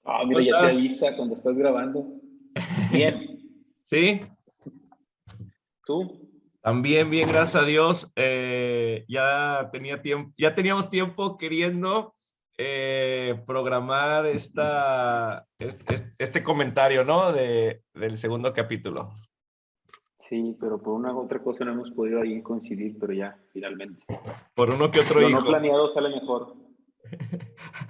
Ah, ¿Cómo mira, ya te estás? avisa cuando estás grabando. Bien, Sí, ¿tú? también bien, gracias a Dios. Ya teníamos tiempo queriendo programar este comentario, ¿no? Del segundo capítulo. Sí, pero por una u otra cosa no hemos podido ahí coincidir, pero ya, finalmente. Por uno que otro Lo no hijo. planeado sale mejor.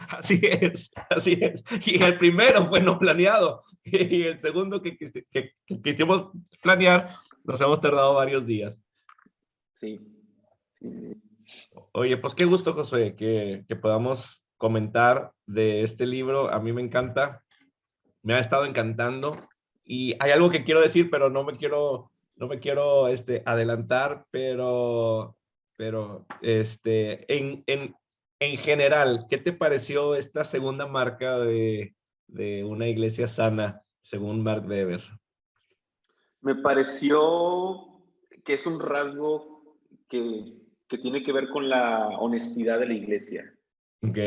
Así es, así es. Y el primero fue no planeado. Y el segundo que quisimos planear, nos hemos tardado varios días. Sí, sí. Oye, pues qué gusto, Josué, que podamos comentar de este libro. A mí me encanta, me ha estado encantando. Y hay algo que quiero decir, pero no me quiero adelantar, pero en general, ¿qué te pareció esta segunda marca de una iglesia sana, según Mark Dever? Me pareció que es un rasgo que tiene que ver con la honestidad de la iglesia. Ok,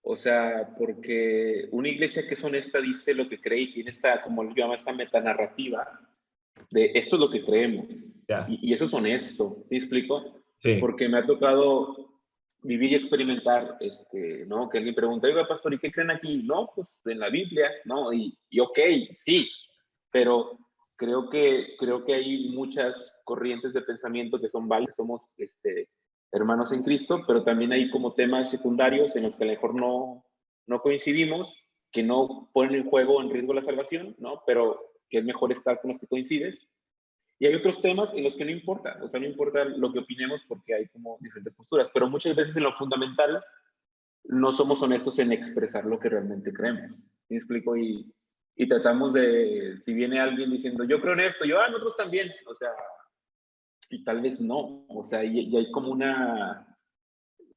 O sea, porque una iglesia que es honesta dice lo que cree y tiene esta, como lo llama, esta metanarrativa de esto es lo que creemos. ya, Y eso es honesto, ¿sí explico? sí, Porque me ha tocado vivir y experimentar, ¿no? Que alguien pregunta, oiga, pastor, ¿y qué creen aquí? No, pues en la Biblia, ¿no? Y ok, sí, pero creo que hay muchas corrientes de pensamiento que son válidas, somos hermanos en Cristo, pero también hay como temas secundarios en los que a lo mejor no coincidimos, que no ponen en juego, en riesgo la salvación, ¿no? Pero que es mejor estar con los que coincides. Y hay otros temas en los que no importa, o sea, no importa lo que opinemos porque hay como diferentes posturas, pero muchas veces en lo fundamental no somos honestos en expresar lo que realmente creemos. ¿Me explico? Y tratamos de, si viene alguien diciendo, yo creo en esto, yo, nosotros también, o sea, y tal vez no, o sea, y hay como una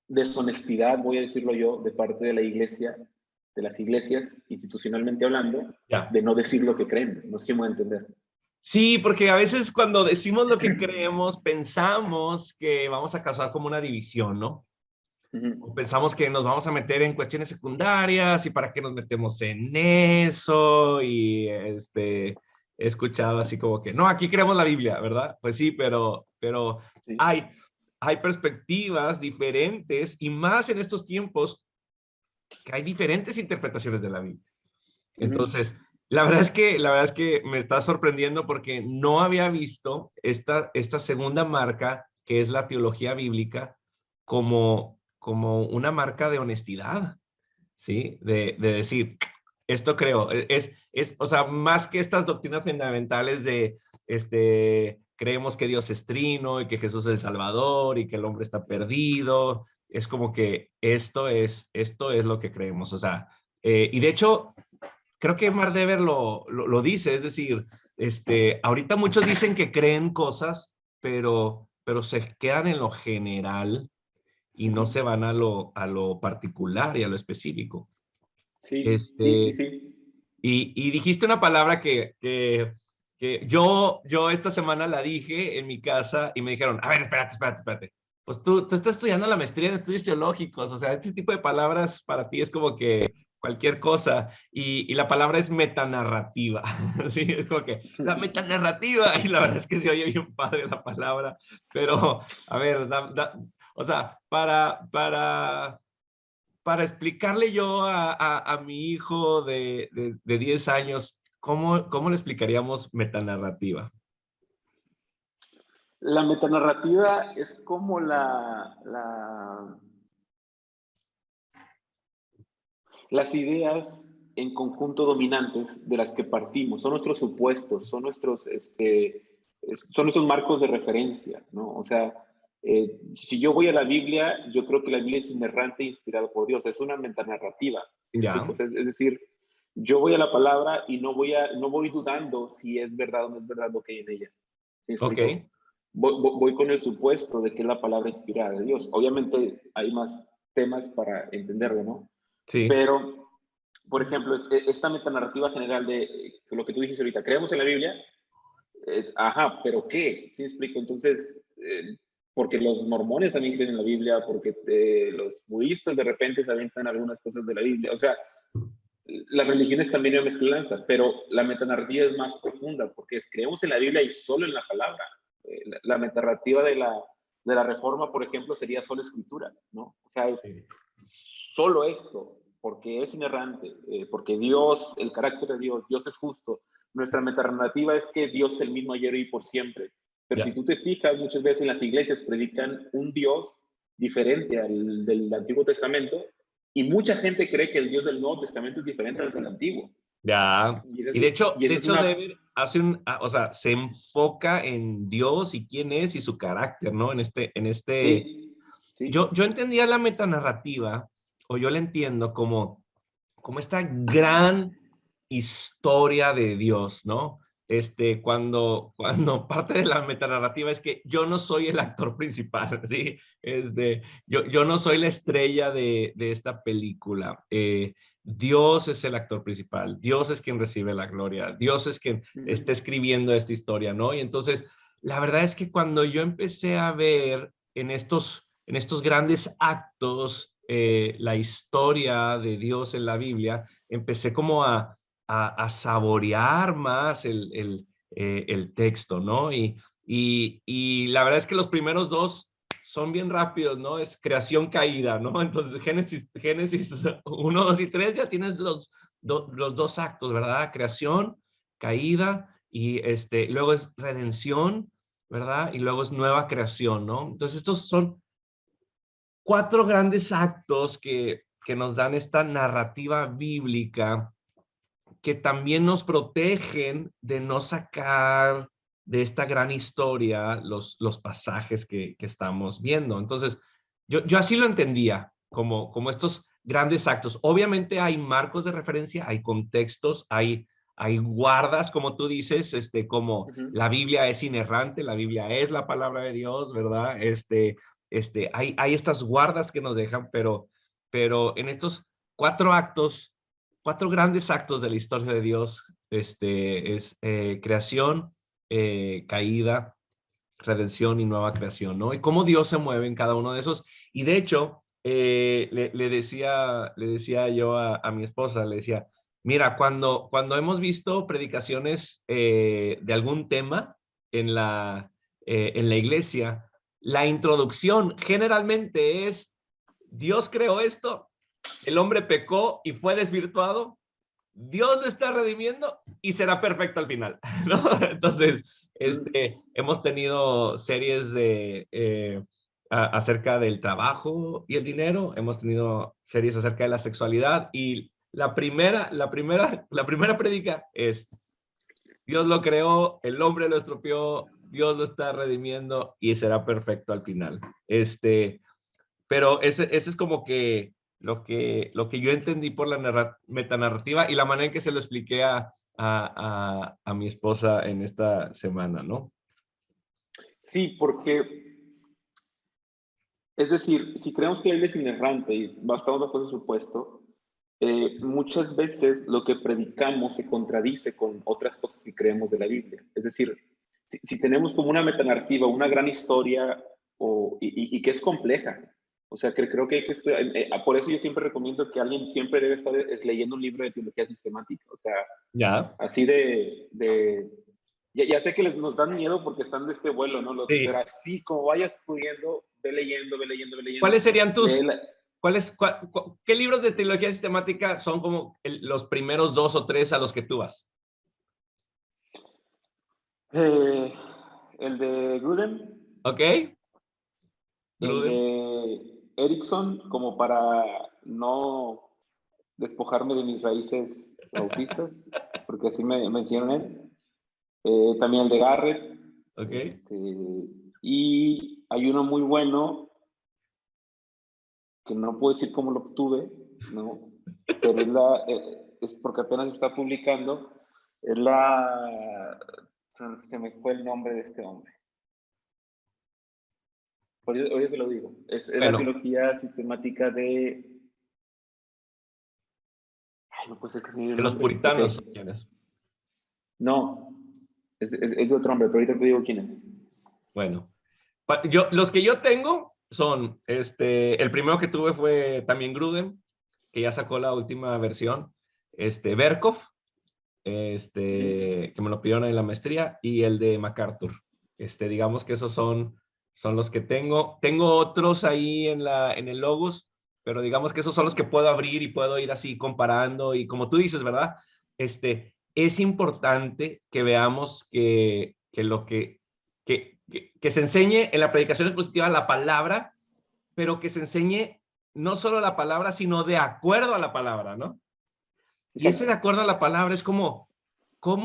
deshonestidad, voy a decirlo yo, de parte de la iglesia, de las iglesias, institucionalmente hablando, ya. de no decir lo que creen, no sé si me voy a entender. Sí, porque a veces cuando decimos lo que creemos, pensamos que vamos a causar como una división, ¿no? Uh -huh. O pensamos que nos vamos a meter en cuestiones secundarias y para qué nos metemos en eso. Y he escuchado así como que, no, aquí creemos la Biblia, ¿verdad? Pues sí, pero Sí. hay perspectivas diferentes y más en estos tiempos que hay diferentes interpretaciones de la Biblia. Uh -huh. Entonces, la verdad es que me está sorprendiendo porque no había visto esta segunda marca, que es la teología bíblica, como una marca de honestidad, ¿sí? De decir, esto creo, o sea, más que estas doctrinas fundamentales de, creemos que Dios es trino y que Jesús es el Salvador y que el hombre está perdido, es como que esto es lo que creemos, o sea, y de hecho, creo que Mardever lo dice, es decir, ahorita muchos dicen que creen cosas, pero se quedan en lo general y Uh no -huh. se van a lo particular y a lo específico. Sí, sí, sí, Este, sí. y dijiste una palabra que yo esta semana la dije en mi casa y me dijeron, a ver, espérate. Pues tú estás estudiando la maestría en estudios teológicos, o sea, este tipo de palabras para ti es como que cualquier cosa, y la palabra es metanarrativa, ¿sí? Es como que la metanarrativa, y la verdad es que se oye bien padre la palabra, pero a ver, o sea, para explicarle yo a mi hijo de 10 años, ¿cómo le explicaríamos metanarrativa? La metanarrativa es como las ideas en conjunto dominantes de las que partimos, son nuestros supuestos, son nuestros marcos de referencia, ¿no? O sea, si yo voy a la Biblia, yo creo que la Biblia es inerrante e inspirada por Dios, es una metanarrativa, ¿me explico? Ya, Es decir, yo voy a la palabra y no voy dudando si es verdad o no es verdad lo que hay en ella, ¿me ok, explico? Voy con el supuesto de que es la palabra inspirada de Dios. Obviamente hay más temas para entenderlo, ¿no? sí, Pero, por ejemplo, esta metanarrativa general de lo que tú dijiste ahorita, creemos en la Biblia, es, ajá, pero ¿qué? ¿Sí explico? Entonces, porque los mormones también creen en la Biblia, porque los budistas de repente se aventan algunas cosas de la Biblia, o sea, las religiones también hay mezclanza, pero la metanarrativa es más profunda, porque creemos en la Biblia y solo en la palabra. La metanarrativa de la Reforma, por ejemplo, sería solo escritura, ¿no? O sea, es solo esto, porque es inerrante, porque Dios, el carácter de Dios, Dios es justo. Nuestra metanarrativa es que Dios es el mismo ayer y por siempre. Pero si tú te fijas, muchas veces en las iglesias predican un Dios diferente al del Antiguo Testamento, y mucha gente cree que el Dios del Nuevo Testamento es diferente al del Antiguo. Ya. Y de Es hecho una... David hace o sea, se enfoca en Dios y quién es y su carácter, ¿no? Sí, sí. Yo entendía la metanarrativa, o yo la entiendo como esta gran historia de Dios, ¿no? Cuando parte de la metanarrativa es que yo no soy el actor principal, ¿sí? Yo no soy la estrella de esta película. Dios es el actor principal, Dios es quien recibe la gloria, Dios es quien está escribiendo esta historia, ¿no? Y entonces, la verdad es que cuando yo empecé a ver en estos grandes actos la historia de Dios en la Biblia, empecé como a saborear más el texto, ¿no? Y la verdad es que los primeros dos son bien rápidos, ¿no? Es creación caída, ¿no? Entonces, Génesis 1, 2 y 3 ya tienes los dos actos, ¿verdad? Creación, caída, y luego es redención, ¿verdad? Y luego es nueva creación, ¿no? Entonces, estos son 4 grandes actos que nos dan esta narrativa bíblica que también nos protegen de no sacar de esta gran historia los pasajes que estamos viendo. Entonces, yo así lo entendía, como estos grandes actos. Obviamente hay marcos de referencia, hay contextos, hay guardas, como tú dices, como la Biblia es inerrante, la Biblia es la palabra de Dios, ¿verdad? Hay estas guardas que nos dejan, pero en estos 4 actos, 4 grandes actos de la historia de Dios, es creación, caída, redención y nueva creación, ¿no? Y cómo Dios se mueve en cada uno de esos. Y de hecho, le decía yo a mi esposa, le decía, mira, cuando hemos visto predicaciones de algún tema en la iglesia, la introducción generalmente es, Dios creó esto, el hombre pecó y fue desvirtuado, Dios lo está redimiendo y será perfecto al final, ¿no? Entonces, hemos tenido series acerca del trabajo y el dinero, hemos tenido series acerca de la sexualidad, y la primera prédica es, Dios lo creó, el hombre lo estropeó, Dios lo está redimiendo y será perfecto al final. Pero ese es como que lo que yo entendí por la metanarrativa y la manera en que se lo expliqué a mi esposa en esta semana, ¿no? Sí, porque, es decir, si creemos que la Biblia es inerrante y estamos bajo ese supuesto, muchas veces lo que predicamos se contradice con otras cosas que creemos de la Biblia. Es decir, si tenemos como una metanarrativa, una gran historia y que es compleja, o sea, que creo que hay que estudiar, por eso yo siempre recomiendo que alguien siempre debe estar leyendo un libro de teología sistemática, o sea, Ya. así ya sé que nos dan miedo porque están de este vuelo, ¿no? Pero Sí. así como vayas pudiendo, ve leyendo, ve leyendo, ve leyendo. ¿Cuáles serían Lee qué libros de teología sistemática son como los primeros 2 o 3 a los que tú vas? el de Gruden, ¿Ok? el Gruden. de Erickson, como para no despojarme de mis raíces bautistas, porque así me enseñaron él. También el de Garrett. ¿Ok? Y hay uno muy bueno, que no puedo decir cómo lo obtuve, ¿no? Pero es porque apenas está publicando, es se me fue el nombre de este hombre. Ahorita te lo digo. Es la Bueno, teología sistemática de... Ay, no puede ser que se me de el los nombre. puritanos, Ok. ¿quiénes? No, es de otro hombre, pero ahorita te digo quién es. Bueno, los que yo tengo son, el primero que tuve fue también Gruden, que ya sacó la última versión. Berkov, que me lo pidieron en la maestría, y el de MacArthur. Digamos que esos son los que tengo. Tengo otros ahí en el Logos, pero digamos que esos son los que puedo abrir y puedo ir así comparando. Y como tú dices, ¿verdad? Es importante que veamos que se enseñe en la predicación expositiva la palabra, pero que se enseñe no solo la palabra, sino de acuerdo a la palabra, ¿no? Y ese de acuerdo a la palabra es como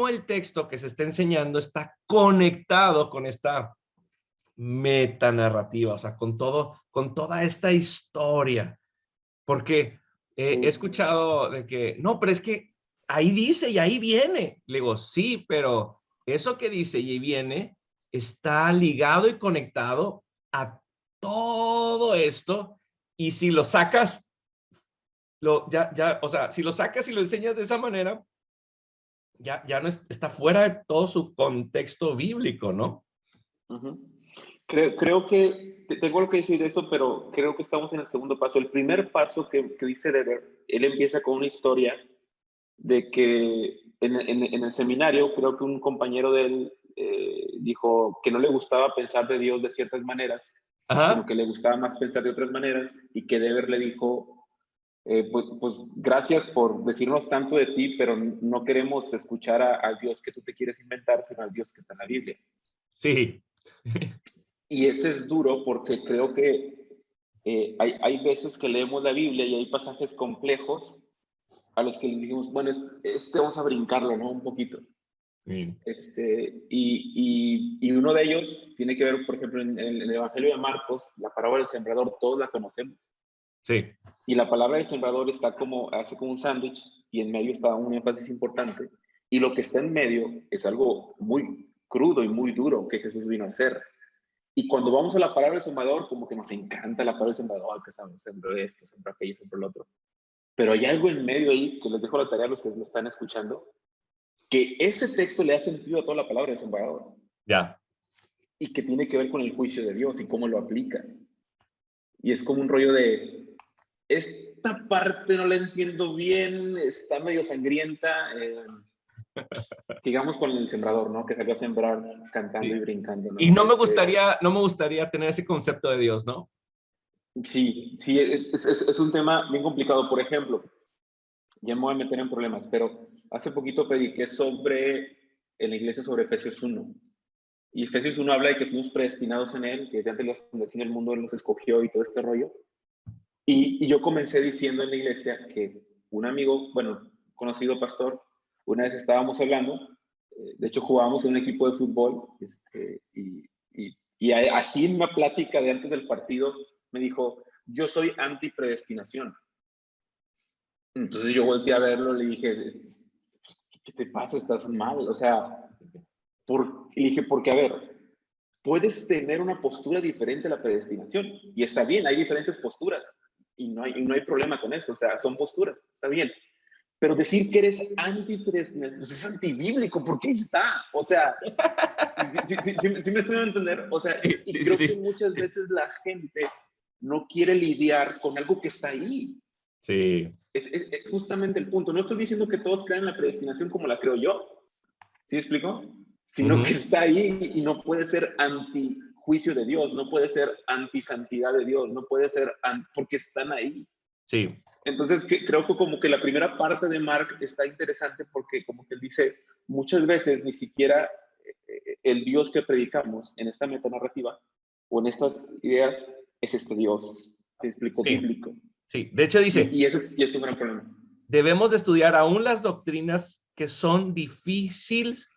el texto que se está enseñando está conectado con esta metanarrativa, o sea, con toda esta historia. Porque he escuchado de que, no, pero es que ahí dice y ahí viene. Le digo, sí, pero eso que dice y ahí viene está ligado y conectado a todo esto. Y si lo sacas, o sea, si lo sacas y lo enseñas de esa manera, ya no está fuera de todo su contexto bíblico, ¿no? Creo que tengo lo que decir de eso, pero creo que estamos en el segundo paso. El primer paso que dice Dever, él empieza con una historia de que en el seminario, creo que un compañero de él dijo que no le gustaba pensar de Dios de ciertas maneras, sino Ajá. que le gustaba más pensar de otras maneras, y que Dever le dijo, pues gracias por decirnos tanto de ti, pero no queremos escuchar al Dios que tú te quieres inventar, sino al Dios que está en la Biblia. Sí. Y ese es duro porque creo que hay veces que leemos la Biblia y hay pasajes complejos a los que les dijimos, bueno, vamos a brincarlo, ¿no? Un poquito. Sí. Y uno de ellos tiene que ver, por ejemplo, en el Evangelio de Marcos, la parábola del sembrador, todos la conocemos. Sí. Y la palabra del sembrador hace como un sándwich, y en medio está un énfasis importante. Y lo que está en medio es algo muy crudo y muy duro que Jesús vino a hacer. Y cuando vamos a la palabra del sembrador, como que nos encanta la palabra del sembrador, que sembró esto, sembró aquello, sembró lo otro. Pero hay algo en medio ahí que les dejo la tarea a los que lo están escuchando, que ese texto le ha sentido a toda la palabra del sembrador. Ya. Y que tiene que ver con el juicio de Dios y cómo lo aplica. Y es como un rollo de, esta parte no la entiendo bien, está medio sangrienta. Sigamos con el sembrador, ¿no? Que salió a sembrar cantando Sí. y brincando, Y ¿no? no me gustaría tener ese concepto de Dios, ¿no? Sí, es un tema bien complicado. Por ejemplo, ya me voy a meter en problemas, pero hace poquito prediqué en la iglesia sobre Efesios 1. Y Efesios 1 habla de que fuimos predestinados en él, que desde antes de la fundación del mundo él nos escogió y todo este rollo. Y yo comencé diciendo en la iglesia que un amigo, bueno, conocido pastor, una vez estábamos hablando, de hecho jugábamos en un equipo de fútbol, y así en una plática de antes del partido me dijo, yo soy anti-predestinación. Entonces yo volteé a verlo, le dije, ¿qué te pasa? Estás mal. O sea, le dije, porque a ver, puedes tener una postura diferente a la predestinación, y está bien, hay diferentes posturas, y no hay problema con eso, o sea, son posturas, está bien. Pero decir que eres anti-predestinación, pues es antibíblico, ¿por qué está? O sea, sí me estoy dando a entender, o sea, y Sí, creo sí, que sí. muchas veces la gente no quiere lidiar con algo que está ahí. Sí. Es justamente el punto. No estoy diciendo que todos crean la predestinación como la creo yo, ¿sí me explico? Sino que está ahí y no puede ser anti-juicio de Dios, no puede ser anti-santidad de Dios, no puede ser porque están ahí. Sí. Entonces, creo que como que la primera parte de Mark está interesante porque como que él dice, muchas veces ni siquiera el Dios que predicamos en esta metanarrativa o en estas ideas es este Dios, ¿se explicó? Sí. Bíblico. Sí. De hecho dice, Y ese es un gran problema. debemos de estudiar aún las doctrinas que son difíciles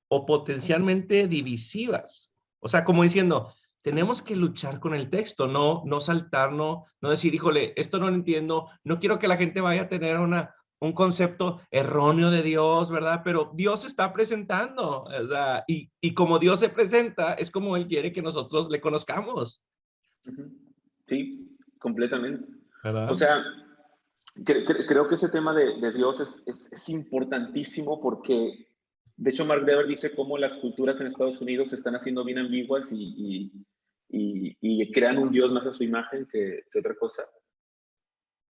o potencialmente divisivas. O sea, como diciendo, tenemos que luchar con el texto, no saltarnos, no decir, híjole, esto no lo entiendo, no quiero que la gente vaya a tener un concepto erróneo de Dios, ¿verdad? Pero Dios se está presentando, ¿verdad? Y como Dios se presenta, es como Él quiere que nosotros le conozcamos. Sí, completamente. O ¿Verdad? sea, creo que ese tema de Dios es importantísimo porque, de hecho, Mark Dever dice cómo las culturas en Estados Unidos se están haciendo bien ambiguas y crean un Dios más a su imagen que otra cosa.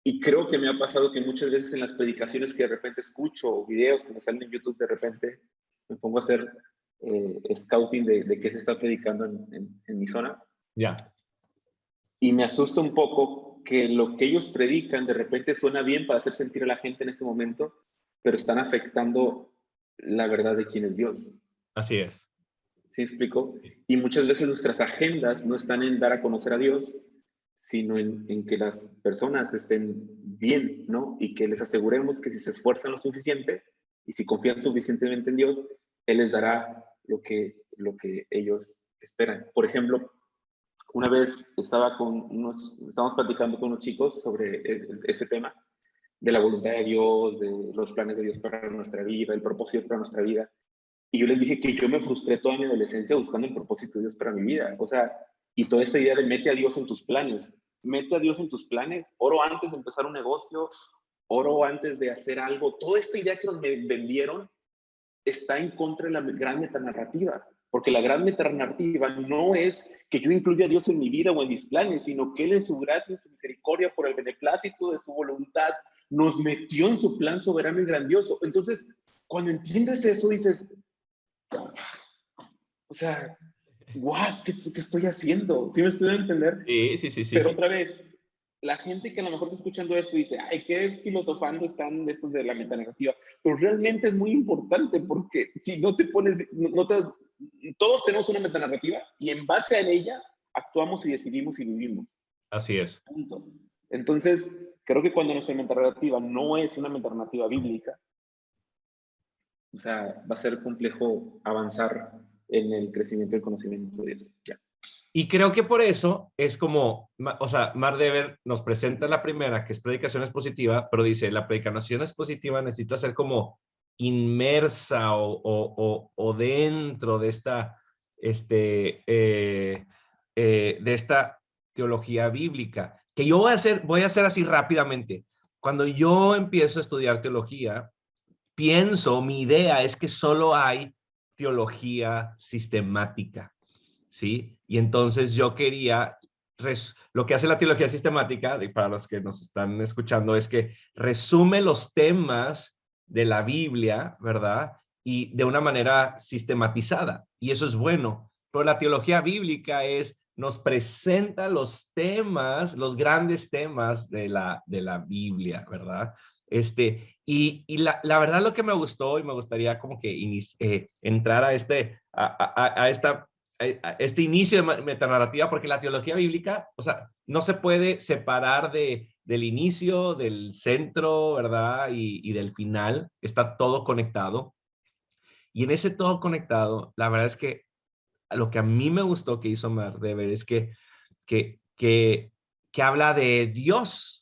Y creo que me ha pasado que muchas veces en las predicaciones que de repente escucho o videos que me salen en YouTube, de repente me pongo a hacer scouting de qué se está predicando en mi zona. Ya. Y me asusta un poco que lo que ellos predican de repente suena bien para hacer sentir a la gente en ese momento, pero están afectando la verdad de quién es Dios. Así es. ¿Sí me explico? Y muchas veces nuestras agendas no están en dar a conocer a Dios, sino en que las personas estén bien, ¿no? Y que les aseguremos que si se esfuerzan lo suficiente y si confían suficientemente en Dios, Él les dará lo que ellos esperan. Por ejemplo, una vez estábamos platicando con unos chicos sobre este tema de la voluntad de Dios, de los planes de Dios para nuestra vida, el propósito para nuestra vida. Y yo les dije que yo me frustré toda mi adolescencia buscando el propósito de Dios para mi vida. O sea, y toda esta idea de mete a Dios en tus planes. Mete a Dios en tus planes. Oro antes de empezar un negocio, oro antes de hacer algo. Toda esta idea que nos vendieron está en contra de la gran metanarrativa. Porque la gran metanarrativa no es que yo incluya a Dios en mi vida o en mis planes, sino que Él en su gracia, en su misericordia, por el beneplácito de su voluntad, nos metió en su plan soberano y grandioso. Entonces, cuando entiendes eso, dices, o sea, what, ¿qué estoy haciendo? ¿Sí me estoy a entender? Sí, sí, sí, sí, Pero sí. otra vez, la gente que a lo mejor está escuchando esto dice, ay, qué filosofando están estos de la metanarrativa. Pero realmente es muy importante porque si no te pones, todos tenemos una metanarrativa y en base a ella actuamos y decidimos y vivimos. Así es. Punto. Entonces, creo que cuando nuestra metanarrativa no es una metanarrativa bíblica, o sea, va a ser complejo avanzar en el crecimiento y el conocimiento de Dios. Ya. Y creo que por eso es como, o sea, Mark Dever nos presenta la primera, que es predicación expositiva, pero dice, la predicación expositiva necesita ser como inmersa o dentro de esta, de esta teología bíblica, que yo voy a hacer así rápidamente. Cuando yo empiezo a estudiar teología, mi idea es que solo hay teología sistemática. ¿Sí? Y entonces yo quería, lo que hace la teología sistemática, para los que nos están escuchando, es que resume los temas de la Biblia, ¿verdad? Y de una manera sistematizada. Y eso es bueno. Pero la teología bíblica nos presenta los temas, los grandes temas de la Biblia, ¿verdad? Y la verdad lo que me gustó y me gustaría como que entrar a este inicio de metanarrativa, porque la teología bíblica, o sea, no se puede separar del inicio, del centro, ¿verdad? Y del final, está todo conectado. Y en ese todo conectado, la verdad es que lo que a mí me gustó que hizo Mark Dever es que, que, que habla de Dios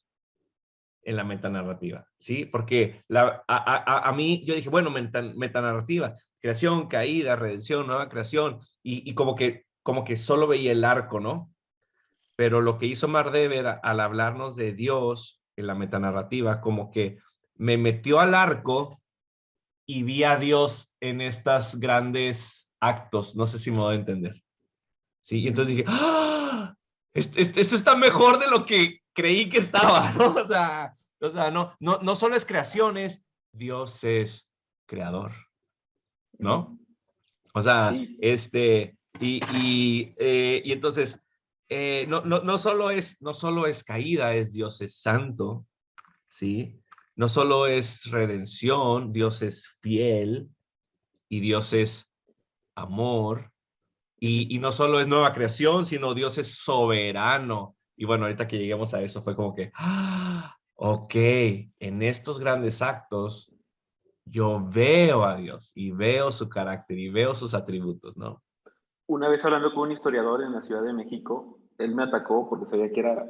en la metanarrativa, ¿sí? Porque a mí, yo dije, bueno, metanarrativa, creación, caída, redención, nueva creación, y como que solo veía el arco, ¿no? Pero lo que hizo Mark Dever al hablarnos de Dios en la metanarrativa, como que me metió al arco y vi a Dios en estos grandes actos, no sé si me voy a entender. Sí, y entonces dije, ¡ah! Esto está mejor de lo que creí que estaba, ¿no? O sea no solo es creaciones, Dios es creador, ¿no? O sea, Sí, y entonces, no solo es caída, Dios es santo, ¿sí? No solo es redención, Dios es fiel y Dios es amor. Y no solo es nueva creación, sino Dios es soberano. Y bueno, ahorita que lleguemos a eso fue como que, ok, en estos grandes actos yo veo a Dios y veo su carácter y veo sus atributos, ¿no? una vez hablando con un historiador en la Ciudad de México, él me atacó porque sabía que era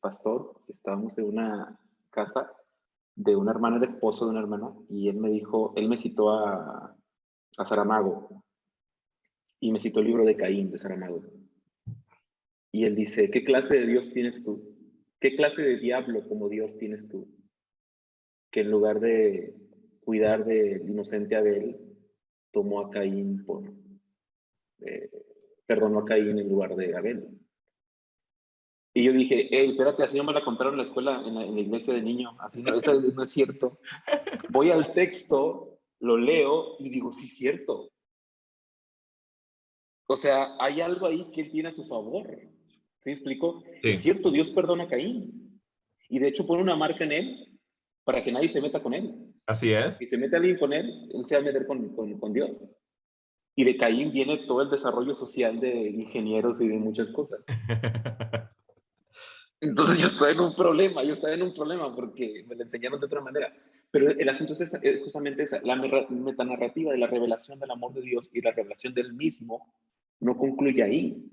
pastor. Estábamos en una casa de una hermana, el esposo de una hermana, y él me dijo, él me citó a Saramago y me citó el libro de Caín de Saramago. Y él dice, ¿qué clase de Dios tienes tú? ¿Qué clase de diablo como Dios tienes tú? Que en lugar de cuidar del inocente Abel, tomó a Caín eh, perdonó a Caín en lugar de Abel. Y yo dije, hey, espérate, así no me la contaron en la escuela, en la iglesia de niño. Así no, eso no es cierto. Voy al texto, lo leo y digo, sí, es cierto. O sea, hay algo ahí que él tiene a su favor. ¿Sí me explico? Es Sí, cierto, Dios perdona a Caín. Y de hecho pone una marca en él para que nadie se meta con él. así es. Si se mete alguien con él se va a meter con Dios. Y de Caín viene todo el desarrollo social de ingenieros y de muchas cosas. Entonces yo estaba en un problema porque me lo enseñaron de otra manera. Pero el asunto es justamente esa, la metanarrativa de la revelación del amor de Dios y la revelación del mismo no concluye ahí,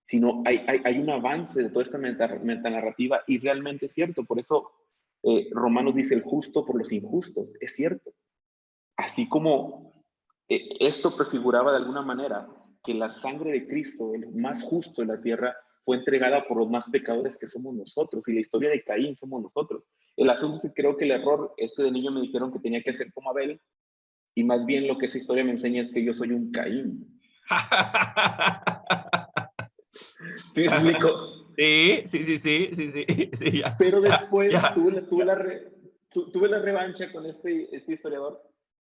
sino hay un avance de toda esta metanarrativa y realmente es cierto. Por eso Romanos dice el justo por los injustos, es cierto. Así como esto prefiguraba de alguna manera que la sangre de Cristo, el más justo en la tierra, fue entregada por los más pecadores que somos nosotros, y la historia de Caín somos nosotros. El asunto es que creo que el error, de niño me dijeron que tenía que ser como Abel, y más bien lo que esa historia me enseña es que yo soy un Caín. ¿Sí me explico? Sí, sí, sí, sí, sí, sí, sí, ya, Pero ya, después ya, tuve ya. la revancha con este historiador,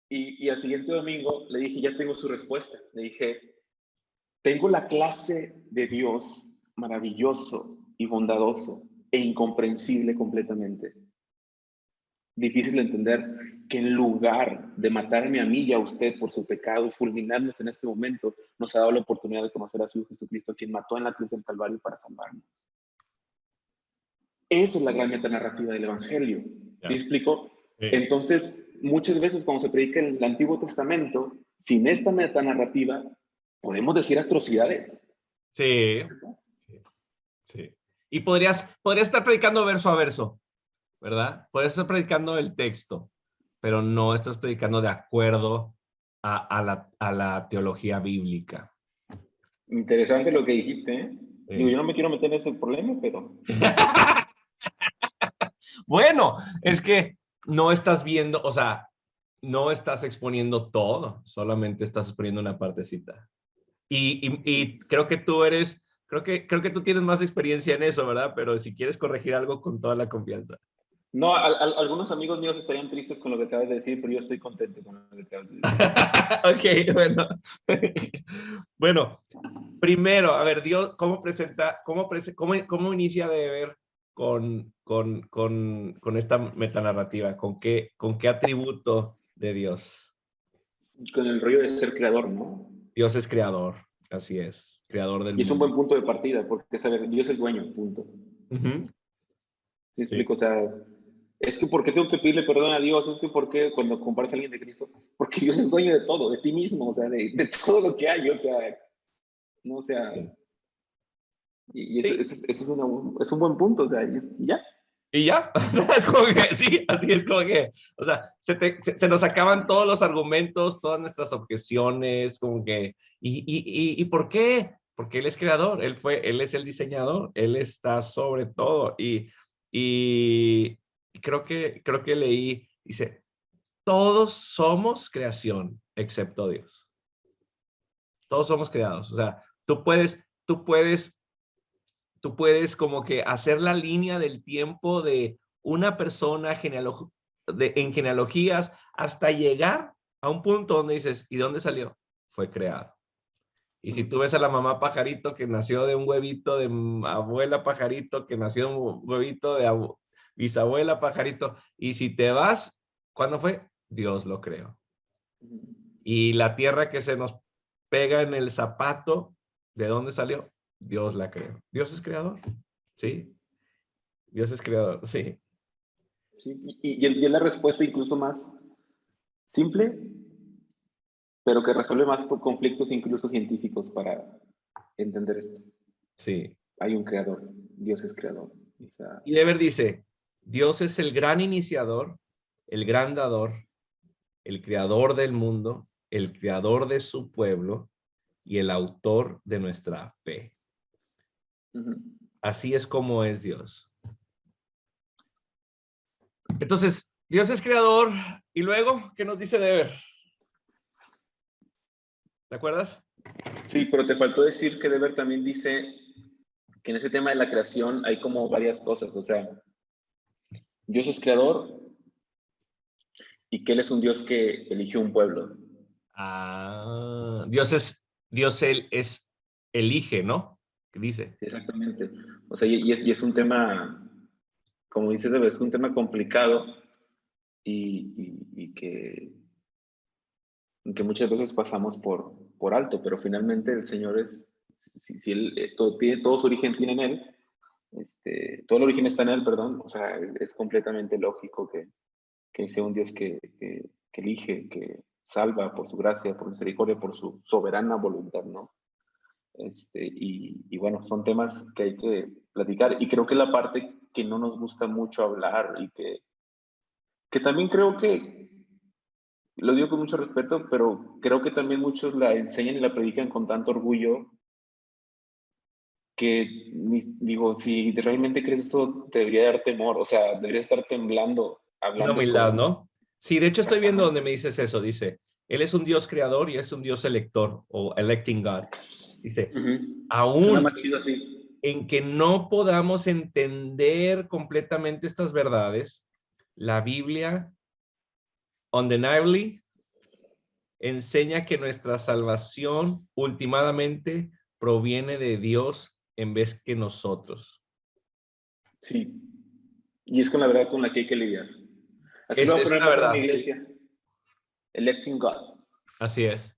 y al siguiente domingo le dije, ya tengo su respuesta. Le dije, tengo la clase de Dios maravilloso y bondadoso e incomprensible completamente. Difícil de entender que en lugar de matarme a mí y a usted por su pecado, fulminarnos en este momento, nos ha dado la oportunidad de conocer a su Hijo Jesucristo, quien mató en la cruz del Calvario para salvarnos. Esa es la gran metanarrativa del Evangelio. ¿Me Ya, explico? sí, Entonces, muchas veces cuando se predica en el Antiguo Testamento, sin esta metanarrativa, podemos decir atrocidades. sí, sí, sí. Y podrías estar predicando verso a verso, ¿verdad? Podrías estar predicando el texto, pero no estás predicando de acuerdo a la teología bíblica. Interesante lo que dijiste, ¿eh? Digo, yo Sí. no me quiero meter en ese problema, pero Bueno, es que no estás viendo, o sea, no estás exponiendo todo, solamente estás exponiendo una partecita. Y creo que creo que tú tienes más experiencia en eso, ¿verdad? Pero si quieres corregir algo con toda la confianza. no, algunos amigos míos estarían tristes con lo que acabas de decir, pero yo estoy contento con lo que acabas de decir. Ok, bueno. Bueno, primero, a ver, Dios, ¿cómo presenta, cómo inicia de ver con esta metanarrativa? Con qué atributo de Dios? Con el rollo de ser creador, ¿no? Dios es creador, así es, creador del Y es un buen mundo. punto de partida, porque, saber, Dios es dueño, punto. Ujú, ¿Sí sí, explico? O sea, es que ¿por qué tengo que pedirle perdón a Dios? Es que ¿por qué cuando comparas a alguien de Cristo? Porque Dios es dueño de todo, de ti mismo, o sea, de todo lo que hay, o sea, no, o sea, sí. y Sí, es es un buen punto, o sea, y ya. y ya, es como que, sí, así es como que, o sea, se nos acaban todos los argumentos, todas nuestras objeciones, como que, ¿y por qué? Porque Él es creador, Él es el diseñador, Él está sobre todo, y creo que leí, dice, todos somos creación, excepto Dios, todos somos creados, o sea, tú puedes como que hacer la línea del tiempo de una persona en genealogías hasta llegar a un punto donde dices, ¿y dónde salió? Fue creado. Y si tú ves a la mamá pajarito que nació de un huevito de abuela pajarito, que nació de un huevito de bisabuela pajarito, y si te vas, ¿cuándo fue? Dios lo creó. Y la tierra que se nos pega en el zapato, ¿de dónde salió? Dios la creó. Dios es creador. Sí, Dios es creador, sí. Sí, y es la respuesta incluso más simple, pero que resuelve más conflictos incluso científicos para entender esto. Sí. Hay un creador, Dios es creador. O sea, Y Deber dice, Dios es el gran iniciador, el gran dador, el creador del mundo, el creador de su pueblo y el autor de nuestra fe. Así es como es Dios. Entonces, Dios es creador y luego, ¿qué nos dice Deber? ¿Te acuerdas? sí, pero te faltó decir que Deber también dice que en ese tema de la creación hay como varias cosas, o sea, Dios es creador y que Él es un Dios que eligió un pueblo. Dios él es, elige, ¿no? ¿Qué dice? Exactamente. O sea, y es un tema, como dices, es un tema complicado y que muchas veces pasamos por alto, pero finalmente el Señor es, si Él todo su origen tiene en Él, todo el origen está en Él, perdón, o sea, es completamente lógico que sea un Dios que elige, que salva por su gracia, por misericordia, por su soberana voluntad, ¿no? Y bueno, son temas que hay que platicar y creo que la parte que no nos gusta mucho hablar y que también creo que, lo digo con mucho respeto, pero creo que también muchos la enseñan y la predican con tanto orgullo que, digo, si realmente crees eso, te debería dar temor, o sea, deberías estar temblando Una hablando humildad, sobre... ¿no? Sí, de hecho estoy viendo donde Exactamente. me dices eso, dice, Él es un Dios creador y es un Dios elector o electing God. Dice, Ujú. Suena aún más chido así. en que no podamos entender completamente estas verdades, la Biblia, undeniably, enseña que nuestra salvación últimamente proviene de Dios en vez que nosotros. Sí. Y es con la verdad con la que hay que lidiar. Así lo voy a Es poner una mejor en mi verdad, sí. iglesia. Electing God. Así es.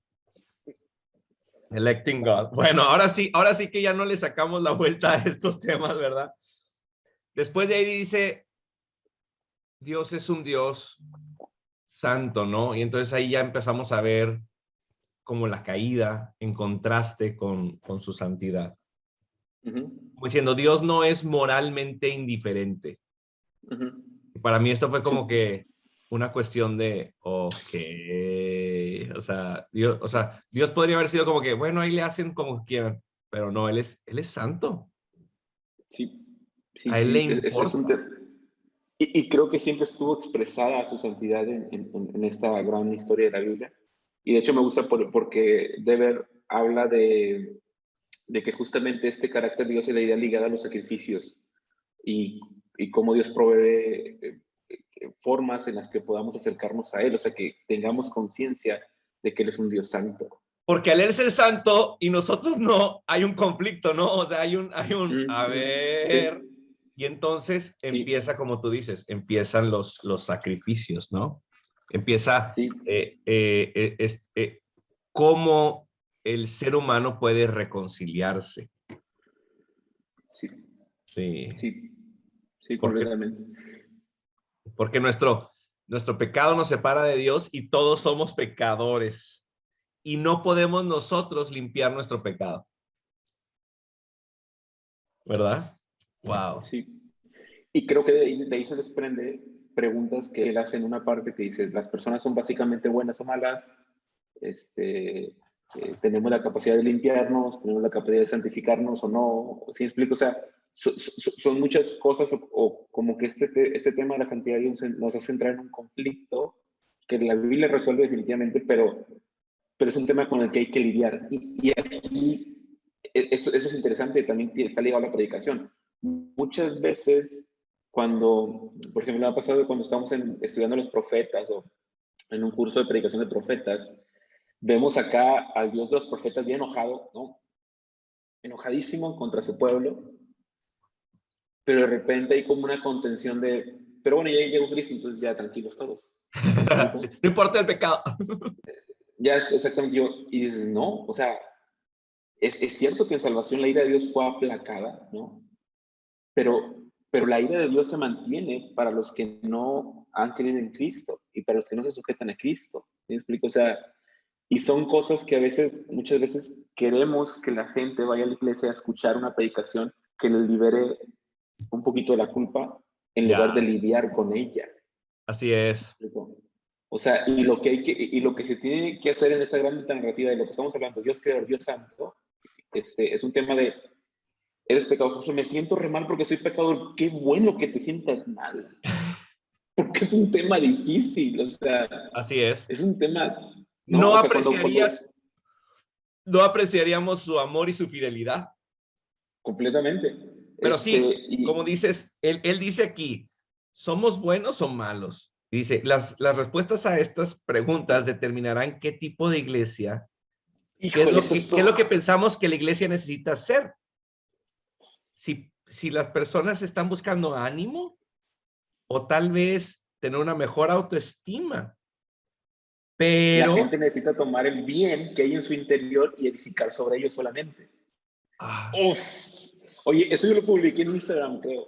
Electing God. Bueno, ahora sí que ya no le sacamos la vuelta a estos temas, ¿verdad? Después de ahí dice, Dios es un Dios santo, ¿no? Y entonces ahí ya empezamos a ver como la caída en contraste con su santidad. Ujú, Como diciendo, Dios no es moralmente indiferente. ujú. Y para mí esto fue Sí, como que una cuestión de, ok, o sea, Dios podría haber sido como que, bueno, ahí le hacen como quieran, pero no, él es santo. sí, sí, A él le sí. Es un importa. y creo que siempre estuvo expresada su santidad en esta gran historia de la Biblia. Y de hecho me gusta porque Dever habla de que justamente este carácter de Dios es la idea ligada a los sacrificios y, y cómo Dios provee formas en las que podamos acercarnos a Él, o sea, que tengamos conciencia de que Él es un Dios santo. Porque al él ser santo y nosotros no, hay un conflicto, ¿no? O sea, a Sí, ver, y entonces sí, empieza, como tú dices, empiezan los sacrificios, ¿no? Empieza sí, cómo el ser humano puede reconciliarse. sí, Sí, sí, sí, porque, completamente. porque nuestro pecado nos separa de Dios y todos somos pecadores. Y no podemos nosotros limpiar nuestro pecado, ¿verdad? Wow. Sí. Y creo que de ahí se desprende preguntas que él hace en una parte que dice, las personas son básicamente buenas o malas, tenemos la capacidad de limpiarnos, tenemos la capacidad de santificarnos o no, ¿sí me explico? O sea, son muchas cosas o como que este tema de la santidad nos hace entrar en un conflicto que la Biblia resuelve definitivamente, pero es un tema con el que hay que lidiar. Y aquí, eso es interesante, también está ligado a la predicación. Muchas veces, cuando, por ejemplo, me ha pasado cuando estamos estudiando los profetas o en un curso de predicación de profetas, vemos acá al Dios de los profetas bien enojado, ¿no? Enojadísimo contra su pueblo, pero de repente hay como una contención de, pero bueno, ya llegó Cristo, entonces ya tranquilos todos. ¿Sí me Sí, explico? no importa el pecado. Ya es exactamente yo, y dices, no, o sea, es cierto que en salvación la ira de Dios fue aplacada, ¿no? Pero la ira de Dios se mantiene para los que no han creído en Cristo y para los que no se sujetan a Cristo. ¿Me explico? O sea, y son cosas que a veces, muchas veces queremos que la gente vaya a la iglesia a escuchar una predicación que les libere un poquito de la culpa en lugar de Ya, lidiar con ella. así es. ¿Me explico? O sea, y lo que se tiene que hacer en esta gran narrativa de lo que estamos hablando, Dios creador, Dios santo, es un tema de eres pecador, me siento re mal porque soy pecador, qué bueno que te sientas mal, porque es un tema difícil, o sea, Así es. es un tema, ¿no? No O sea, cuando apreciarías, no apreciaríamos su amor y su fidelidad. completamente. Pero sí, Y como dices, él dice aquí, ¿somos buenos o malos? Dice, las respuestas a estas preguntas determinarán qué tipo de iglesia, híjole, eso qué es lo que pensamos que la iglesia necesita hacer. Si las personas están buscando ánimo o tal vez tener una mejor autoestima, la pero... gente necesita tomar el bien que hay en su interior y edificar sobre ello solamente. Uf. Oye, eso yo lo publiqué en Instagram, creo.